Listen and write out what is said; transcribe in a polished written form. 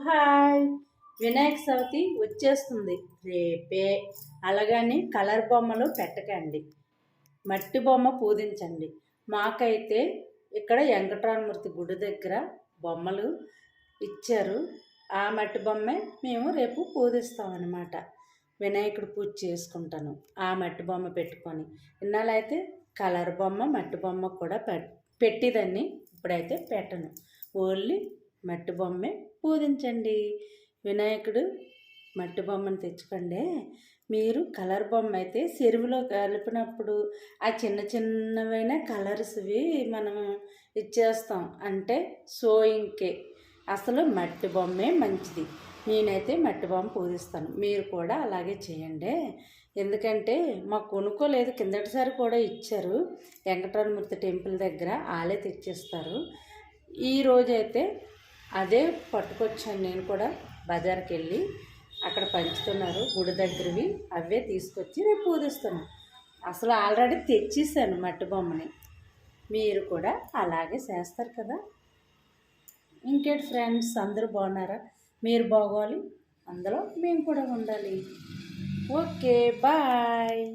Hi. Vinayaka Chavithi వచ్చేస్తుంది రేపే. అలాగని కలర్ బొమ్మలు పెట్టకండి, మట్టి బొమ్మ పూజించండి. మాకైతే ఇక్కడ వెంకటరామమూర్తి గుడి దగ్గర బొమ్మలు ఇచ్చారు. ఆ మట్టి బొమ్మే మేము రేపు పూజిస్తామన్నమాట. వినాయకుడు పూజ చేసుకుంటాను ఆ మట్టి బొమ్మ పెట్టుకొని. ఇన్నాళ్ళైతే కలర్ బొమ్మ మట్టి బొమ్మ కూడా పెట్టేదాన్ని, ఇప్పుడైతే పెట్టను. ఓన్లీ మట్టి బొమ్మే పూజించండి. వినాయకుడు మట్టి బొమ్మను తెచ్చుకోండి. మీరు కలర్ బొమ్మ అయితే చెరువులో కలిపినప్పుడు ఆ చిన్న చిన్నవైన కలర్స్వి మనం ఇచ్చేస్తాం, అంటే షోయింగ్కే. అసలు మట్టి బొమ్మే మంచిది. నేనైతే మట్టి బొమ్మ పూజిస్తాను, మీరు కూడా అలాగే చేయండి. ఎందుకంటే మాకు కొనుక్కోలేదు, కిందటిసారి కూడా ఇచ్చారు వెంకటరామమూర్తి టెంపుల్ దగ్గర, వాళ్ళే తెచ్చిస్తారు. ఈరోజైతే అదే పట్టుకొచ్చాను. నేను కూడా బజార్కి వెళ్ళి అక్కడ పంచుతున్నారు గుడి దగ్గరవి, అవే తీసుకొచ్చి రేపు పూజిస్తున్నాను. అసలు ఆల్రెడీ తెచ్చేసాను మట్టి బొమ్మని. మీరు కూడా అలాగే చేస్తారు కదా. ఇంకేంటి ఫ్రెండ్స్, అందరూ బాగున్నారా? మీరు బాగోవాలి, అందులో మేము కూడా ఉండాలి. Okay, bye.